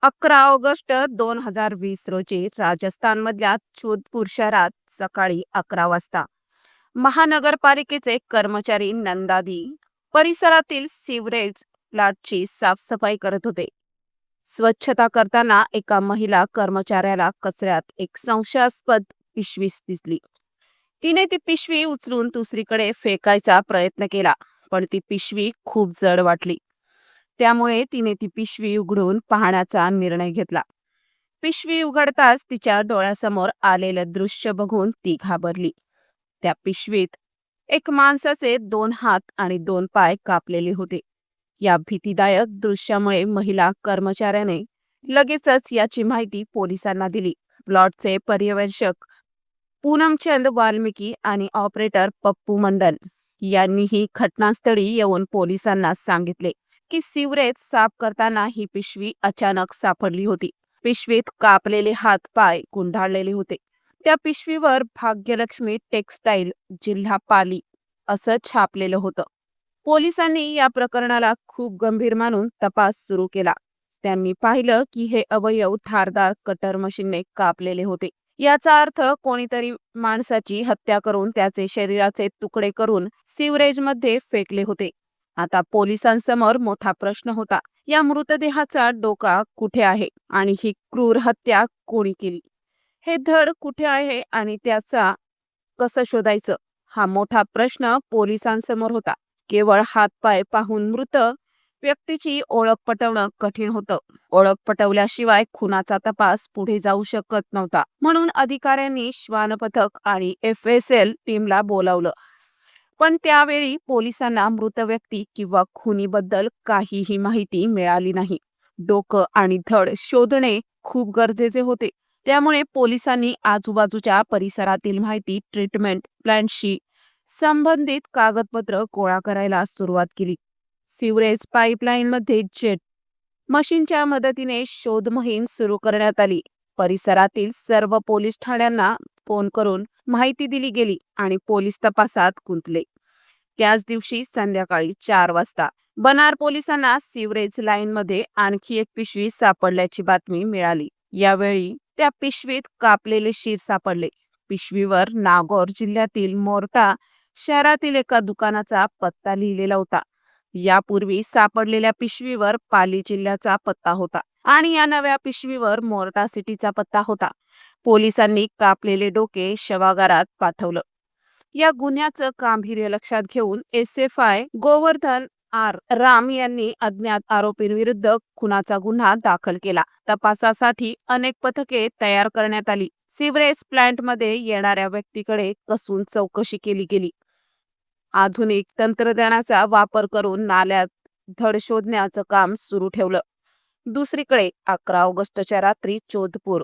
11 August 2020 रोजी राजस्थानमधल्या जोधपूर शहरात सकाळी 11 वाजता महानगरपालिकेचे कर्मचारी नंदादी परिसरातील सीवरेज प्लांटची साफसफाई करत होते. स्वच्छता करताना एका महिला कर्मचाऱ्याला कचऱ्यात एक संशयास्पद पिशवी दिसली. तिने ती पिशवी उचलून दुसरीकडे फेकायचा प्रयत्न केला, पण ती पिशवी खूप जड वाटली. त्यामुळे तिने ती पिशवी उघडून पाहण्याचा निर्णय घेतला. पिशवी उघडताच तिच्या डोळ्यासमोर आलेलं दृश्य बघून ती घाबरली. त्या पिशवीत एक माणसाचे 2 हात आणि 2 पाय कापलेले होते. या भीतीदायक दृश्यामुळे महिला कर्मचाऱ्याने लगेचच याची माहिती पोलिसांना दिली. प्लॉटचे पर्यवेक्षक पूनमचंद वाल्मिकी आणि ऑपरेटर पप्पू मंडल यांनीही घटनास्थळी येऊन पोलिसांना सांगितले की सिवरेज साफ करताना ही पिशवी अचानक सापडली होती. पिशवीत कापलेले हात पाय गुंडाळलेले होते. त्या पिशवीवर भाग्यलक्ष्मी टेक्सटाईल, जिल्हा पाली असं छापलेलं होतं. पोलिसांनी या प्रकरणाला खूप गंभीर मानून तपास सुरू केला. त्यांनी पाहिलं की हे अवयव धारदार कटर मशीनने कापलेले होते. याचा अर्थ कोणीतरी माणसाची हत्या करून त्याचे शरीराचे तुकडे करून सिवरेजमध्ये फेकले होते. आता पोलिसांसमोर मोठा प्रश्न होता, या मृतदेहाचा डोका कुठे आहे आणि ही क्रूर हत्या कोणी केली? हे धड कुठे आहे आणि त्याचा कसं शोधायचं, हा मोठा प्रश्न पोलिसांसमोर होता. केवळ हातपाय पाहून मृत व्यक्तीची ओळख पटवणं कठीण होतं. ओळख पटवल्याशिवाय खुनाचा तपास पुढे जाऊ शकत नव्हता. म्हणून अधिकाऱ्यांनी श्वान पथक आणि FSL टीमला बोलावलं. पण त्यावेळी पोलिसांना मृत व्यक्ती किंवा खुनीबद्दल काहीही माहिती मिळाली नाही. डोकं आणि धड शोधणे खूप गरजेचे होते. त्यामुळे पोलिसांनी आजूबाजूच्या परिसरातील माहिती, ट्रीटमेंट प्लांटशी संबंधित कागदपत्र गोळा करायला सुरुवात केली. सिवरेज पाईपलाईनमध्ये जेट मशीनच्या मदतीने शोध मोहीम सुरू करण्यात आली. परिसरातील सर्व पोलीस ठाण्यांना फोन करून माहिती दिली गेली आणि पोलीस तपासात गुंतले. त्याच दिवशी संध्याकाळी 4 वाजता बनार पोलिसांना सिवरेज लाईनमध्ये आणखी एक पिशवी सापडल्याची बातमी मिळाली. यावेळी त्या पिशवीत कापलेले शीर सापडले. पिशवीवर नागौर जिल्ह्यातील मोर्टा शहरातील एका दुकानाचा पत्ता लिहिलेला होता. यापूर्वी सापडलेल्या पिशवीवर पाली जिल्ह्याचा पत्ता होता आणि या नव्या पिशवीवर मोर्टा सिटीचा पत्ता होता. पोलिसांनी कापलेले डोके शवागारात पाठवलं. या गुन्ह्याचं गांभीर्य लक्षात घेऊन SFI गोवर्धन आर राम यांनी अज्ञात आरोपींविरुद्ध खुनाचा गुन्हा दाखल केला. तपासासाठी अनेक पथके तयार करण्यात आली. सिवरेज प्लांटमध्ये येणाऱ्या व्यक्तीकडे कसून चौकशी केली गेली. आधुनिक तंत्रज्ञानाचा वापर करून नाल्यात धड शोधण्याचं काम सुरू ठेवलं. दुसरीकडे 11 ऑगस्टच्या रात्री जोधपूर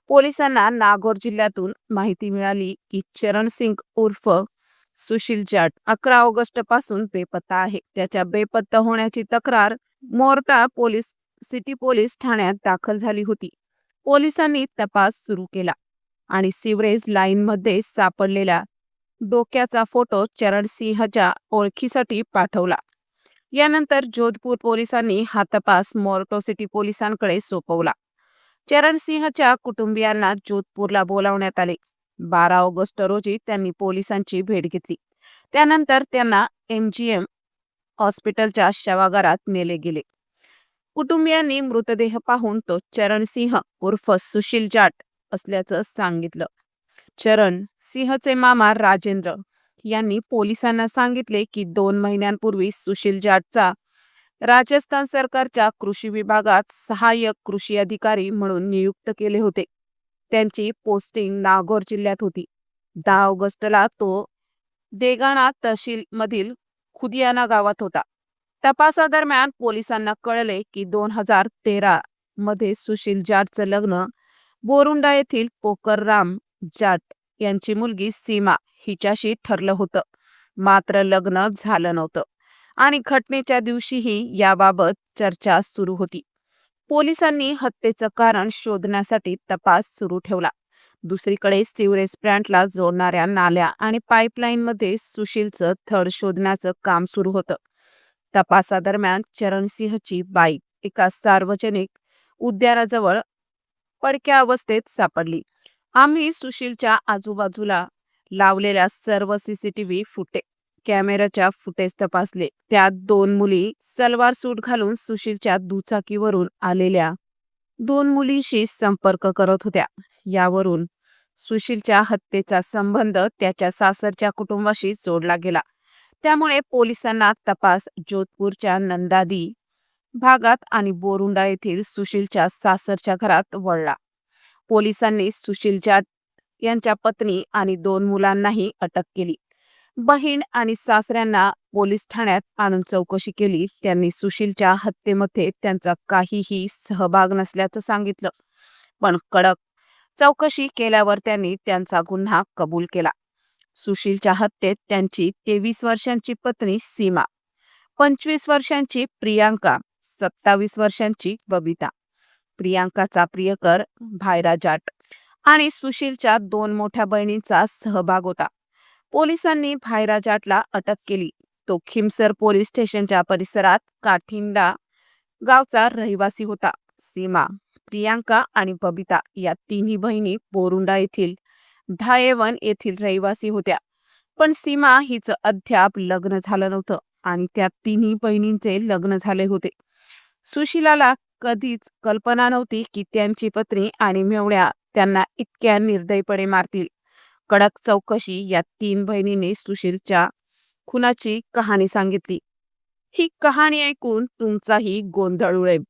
पोलिसांना नागौर जिल्ह्यातून माहिती मिळाली की चरण सिंग उर्फ सुशील जाट 11 ऑगस्ट पासून बेपत्ता आहे. त्याच्या बेपत्ता होण्याची तक्रार मोर्टा सिटी पोलीस ठाण्यात दाखल झाली होती. पोलिसांनी तपास सुरू केला आणि सिवरेज लाईनमध्ये सापडलेल्या डोक्याचा फोटो चरण सिंहच्या ओळखीसाठी पाठवला. यानंतर जोधपूर पोलिसांनी हा तपास मोर्टो सिटी पोलिसांकडे सोपवला. चरण सिंहच्या कुटुंबियांना जोधपूरला बोलावण्यात आले. 12 ऑगस्ट रोजी त्यांनी पोलिसांची भेट घेतली. त्यानंतर त्यांना MGM हॉस्पिटलच्या शवागारात नेले गेले. कुटुंबियांनी मृतदेह पाहून तो चरण सिंह उर्फ सुशील जाट असल्याचं सांगितलं. चरण सिंहचे मामा राजेंद्र यांनी पोलिसांना सांगितले की 2 महिन्यांपूर्वी सुशील जाटचा राजस्थान सरकारच्या कृषी विभागात सहाय्यक कृषी अधिकारी म्हणून नियुक्त केले होते. त्यांची पोस्टिंग नागौर जिल्ह्यात होती. 10 ऑगस्टला तो देगाणा तहसील मधील खुदियाना गावात होता. तपासादरम्यान पोलिसांना कळले की 2013 मध्ये सुशील जाटचं लग्न बोरुंडा येथील पोकरराम जाट यांची मुलगी सीमा हिच्याशी ठरलं होतं. मात्र लग्न झालं नव्हतं आणि घटनेच्या दिवशीही याबाबत चर्चा सुरू होती. पोलिसांनी हत्येचं कारण शोधण्यासाठी तपास सुरू ठेवला. दुसरीकडे सिवरेज प्लांटला जोडणाऱ्या नाल्या आणि पाईपलाईनमध्ये सुशीलचं थड शोधण्याचं काम सुरू होतं. तपासादरम्यान चरणसिंहची बाईक एका सार्वजनिक उद्यानाजवळ पडक्या अवस्थेत सापडली. आम्ही सुशीलच्या आजूबाजूला लावलेल्या सर्व सीसीटीव्ही कॅमेऱ्याच्या फुटेज तपासले. त्यात 2 मुली सलवार सूट घालून सुशीलच्या दुचाकीवरून आलेल्या 2 मुलींशी संपर्क करत होत्या. यावरून सुशीलच्या हत्येचा संबंध त्याच्या सासरच्या कुटुंबाशी जोडला गेला. त्यामुळे पोलिसांना तपास जोधपूरच्या नंदादी भागात आणि बोरुंडा येथील सुशीलच्या सासरच्या घरात वळला. पोलिसांनी सुशीलच्या यांच्या पत्नी आणि 2 मुलांनाही अटक केली. बहीण आणि सासऱ्यांना पोलीस ठाण्यात आणून चौकशी केली. त्यांनी सुशीलच्या हत्येमध्ये त्यांचा काहीही सहभाग नसल्याचं सांगितलं. पण कडक चौकशी केल्यावर त्यांनी त्यांचा गुन्हा कबूल केला. सुशीलच्या हत्येत त्यांची 23 वर्षांची पत्नी सीमा, 25 वर्षांची प्रियांका, 27 वर्षांची बबिता, प्रियांकाचा प्रियकर भायरा जाट आणि सुशीलच्या 2 मोठ्या बहिणींचा सहभाग होता. पोलिसांनी भायरा जाटला अटक केली. तो खिमसर पोलीस स्टेशनच्या परिसरात काठिंडा गावचा रहिवासी होता. सीमा, प्रियांका आणि बबिता या तिन्ही बहिणी बोरुंडा येथील धायेवन येथील रहिवासी होत्या. पण सीमा हिचं अद्याप लग्न झालं नव्हतं आणि त्या तिन्ही बहिणींचे लग्न झाले होते. सुशीलाला कधीच कल्पना नव्हती की त्यांची पत्नी आणि मेवण्या त्यांना इतक्या निर्दयीपणे मारतील. कडक चौकशी या 3 बहिणींनी सुशीलच्या खुनाची कहाणी सांगितली. ही कहाणी ऐकून तुमचाही गोंधळ उडेल.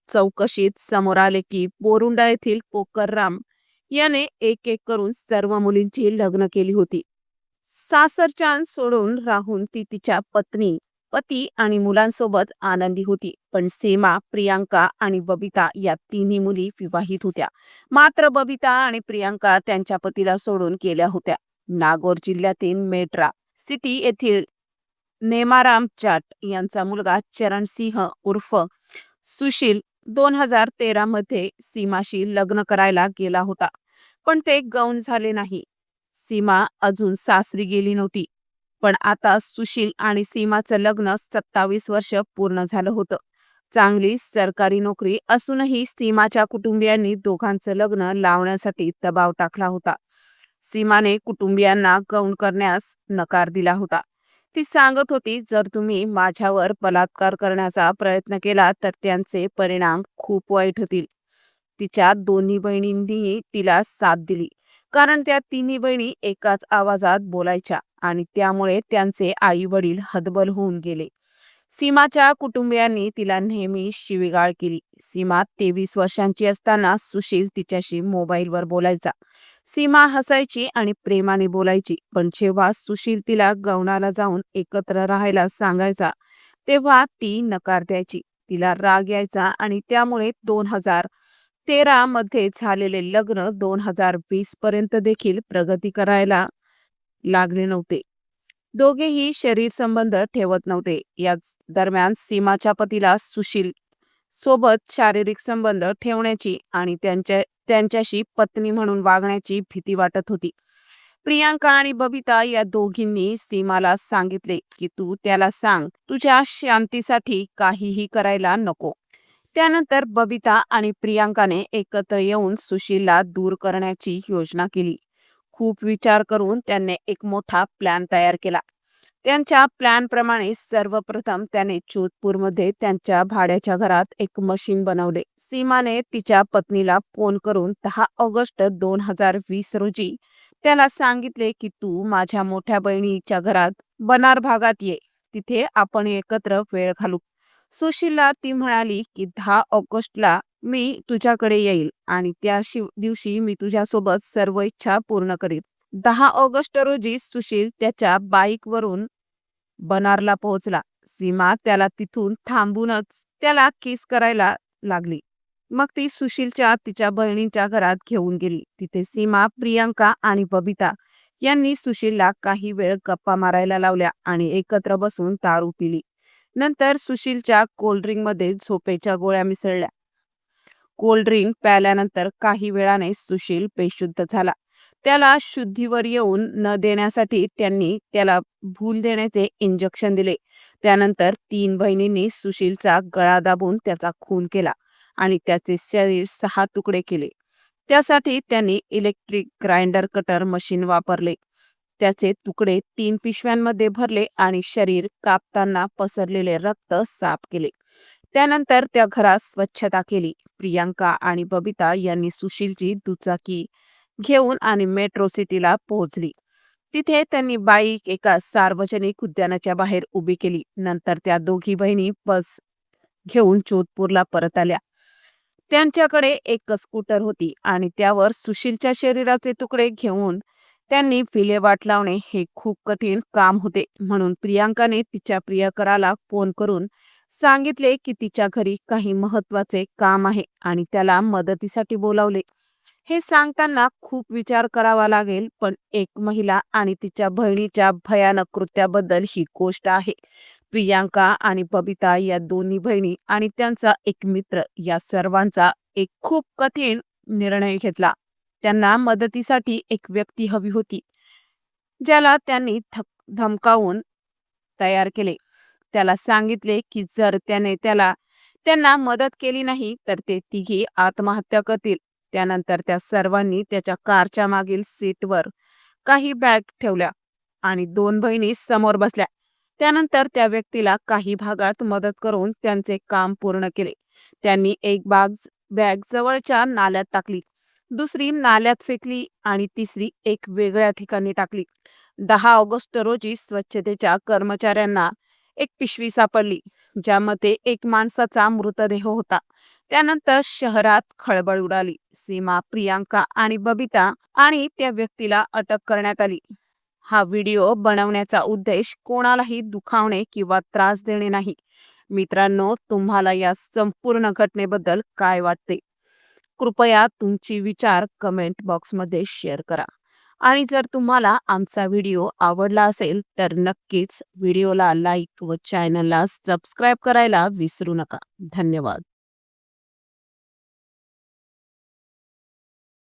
चौकशीत समोर आले की बोरुंडा येथील पोकरराम याने एक एक करून सर्व मुलींची लग्न केली होती. सासरच्यान सोडून राहून ती तिच्या पती आणि मुलांसोबत आनंदी होती. पण सीमा, प्रियांका आणि बबिता या तिन्ही मुली विवाहित होत्या. मात्र बबिता आणि प्रियांका त्यांच्या पतीला सोडून गेल्या होत्या. नागौर जिल्ह्यातील मेट्रा सिटी येथील नेमाराम जाट यांचा मुलगा चरण सिंह उर्फ सुशील 2013 मध्ये सीमाशी लग्न करायला गेला होता. पण ते गौण झाले नाही. सीमा अजून सासरी गेली नव्हती. पण आता सुशील आणि सीमाचं लग्न 27 वर्ष पूर्ण झालं होतं. चांगली सरकारी नोकरी असूनही सीमाच्या कुटुंबियांनी दोघांचं लग्न लावण्यासाठी दबाव टाकला होता. सीमाने कुटुंबियांना गौण करण्यास नकार दिला होता. ती सांगत होती, जर तुम्ही माझ्यावर बलात्कार करण्याचा प्रयत्न केला तर त्यांचे परिणाम खूप वाईट होतील. तिच्या दोन्ही बहिणींनी तिला साथ दिली, कारण त्या तिन्ही बहिणी एकाच आवाजात बोलायच्या आणि त्यामुळे त्यांचे आई वडील हतबल होऊन गेले. सीमाच्या कुटुंबियांनी तिला नेहमी शिवीगाळ केली. सीमा 23 वर्षांची असताना सुशील तिच्याशी मोबाईलवर बोलायचा. सीमा हसायची आणि प्रेमाने बोलायची. पण जेव्हा सुशील तिला गौणाला जाऊन एकत्र राहायला सांगायचा तेव्हा ती नकार द्यायची. तिला राग यायचा आणि त्यामुळे 2013 मध्ये झालेले लग्न 2020 पर्यंत देखील प्रगती करायला लागले नव्हते. दोघेही शरीर संबंध ठेवत नव्हते. याच दरम्यान सीमाच्या पतीला सुशील सोबत शारीरिक संबंध ठेवण्याची आणि त्यांच्याशी पत्नी म्हणून वागण्याची भीती वाटत होती. प्रियांका आणि बबिता या दोघींनी सीमाला सांगितले की तू त्याला सांग, तुझ्या शांतीसाठी काहीही करायला नको. त्यानंतर बबिता आणि प्रियांकाने एकत्र येऊन सुशीलला दूर करण्याची योजना केली. खूप विचार करून त्यांनी एक मोठा प्लॅन तयार केला. त्यांच्या प्लॅनप्रमाणे सर्वप्रथम त्याने जोधपूरमध्ये त्यांच्या भाड्याच्या घरात एक मशीन बनवले. सीमाने तिच्या पत्नीला फोन करून 10 ऑगस्ट 2020 रोजी त्याला सांगितले की तू माझ्या मोठ्या बहिणीच्या घरात बनार भागात ये, तिथे आपण एकत्र वेळ घालू. सुशीलला ती म्हणाली की 10 ऑगस्टला मी तुझ्याकडे येईल आणि त्या दिवशी मी तुझ्यासोबत सर्व इच्छा पूर्ण करीन. 10 ऑगस्ट रोजी सुशील त्याच्या बाईकवरून बनारला पोहोचला. सीमा त्याला तिथून थांबूनच त्याला किस करायला लागली. मग ती सुशीलच्या तिच्या बहिणींच्या घरात घेऊन गेली. तिथे सीमा, प्रियांका आणि बबिता यांनी सुशीलला काही वेळ गप्पा मारायला लावल्या आणि एकत्र बसून दारू पिली. नंतर सुशीलच्या कोल्ड्रिंकमध्ये झोपेच्या गोळ्या मिसळल्या. कोल्ड्रिंक प्यायल्यानंतर काही वेळाने सुशील बेशुद्ध झाला. त्याला शुद्धीवर येऊन न देण्यासाठी त्यांनी त्याला भूल देण्याचे इंजेक्शन दिले. त्यानंतर 3 बहिणींनी सुशीलचा गळा दाबून त्याचा खून केला आणि त्याचे शरीर 6 तुकडे केले. त्यासाठी त्यांनी इलेक्ट्रिक ग्राइंडर कटर मशीन वापरले. त्याचे तुकडे 3 पिशव्यांमध्ये भरले आणि शरीर कापताना पसरलेले रक्त साफ केले. त्यानंतर त्या घरात स्वच्छता केली. प्रियांका आणि बबिता यांनी सुशीलची दुचाकी घेऊन आणि मेट्रो सिटीला पोहोचली. तिथे त्यांनी बाईक एका सार्वजनिक उद्यानाच्या बाहेर उभी केली. नंतर त्या दोघी बहिणी बस घेऊन जोधपूरला परत आल्या. त्यांच्याकडे एक स्कूटर होती आणि त्यावर सुशीलच्या शरीराचे तुकडे घेऊन त्यांनी विल्हेवाट लावणे हे खूप कठीण काम होते. म्हणून प्रियांकाने तिच्या प्रियकराला फोन करून सांगितले की तिच्या घरी काही महत्वाचे काम आहे आणि त्याला मदतीसाठी बोलावले. हे सांगताना खूप विचार करावा लागेल, पण एक महिला आणि तिच्या बहिणीच्या भयानक कृत्याबद्दल ही गोष्ट आहे. प्रियांका आणि बबिता या दोन्ही बहिणी आणि त्यांचा एक मित्र या सर्वांचा एक खूप कठीण निर्णय घेतला. त्यांना मदतीसाठी एक व्यक्ती हवी होती, ज्याला त्यांनी धमकावून तयार केले. त्याला सांगितले की जर त्यांना मदत केली नाही तर ते तिघी आत्महत्या करतील. त्यानंतर त्या सर्वांनी त्याच्या कारच्या मागील सीटवर काही बॅग ठेवल्या आणि 2 बहिणी समोर बसल्या. त्यानंतर त्या व्यक्तीला काही भागात मदत करून त्यांचे काम पूर्ण केले. त्यांनी एक बॅग जवळच्या नाल्यात टाकली, दुसरी नाल्यात फेकली आणि तिसरी एक वेगळ्या ठिकाणी टाकली. 10 ऑगस्ट रोजी स्वच्छतेच्या कर्मचाऱ्यांना एक पिशवी सापडली, ज्यामध्ये एक माणसाचा मृतदेह होता. त्यानंतर शहरात खळबळ उडाली. सीमा, प्रियांका आणि बबिता आणि त्या व्यक्तीला अटक करण्यात आली. हा व्हिडिओ बनवण्याचा उद्देश कोणालाही दुखावणे किंवा त्रास देणे नाही. मित्रांनो, तुम्हाला या संपूर्ण घटनेबद्दल काय वाटते? कृपया तुमची विचार कमेंट बॉक्समध्ये शेअर करा. आणि जर तुम्हाला आमचा व्हिडिओ आवडला असेल तर नक्कीच व्हिडिओला लाईक व चॅनलला सबस्क्राईब करायला विसरू नका. धन्यवाद.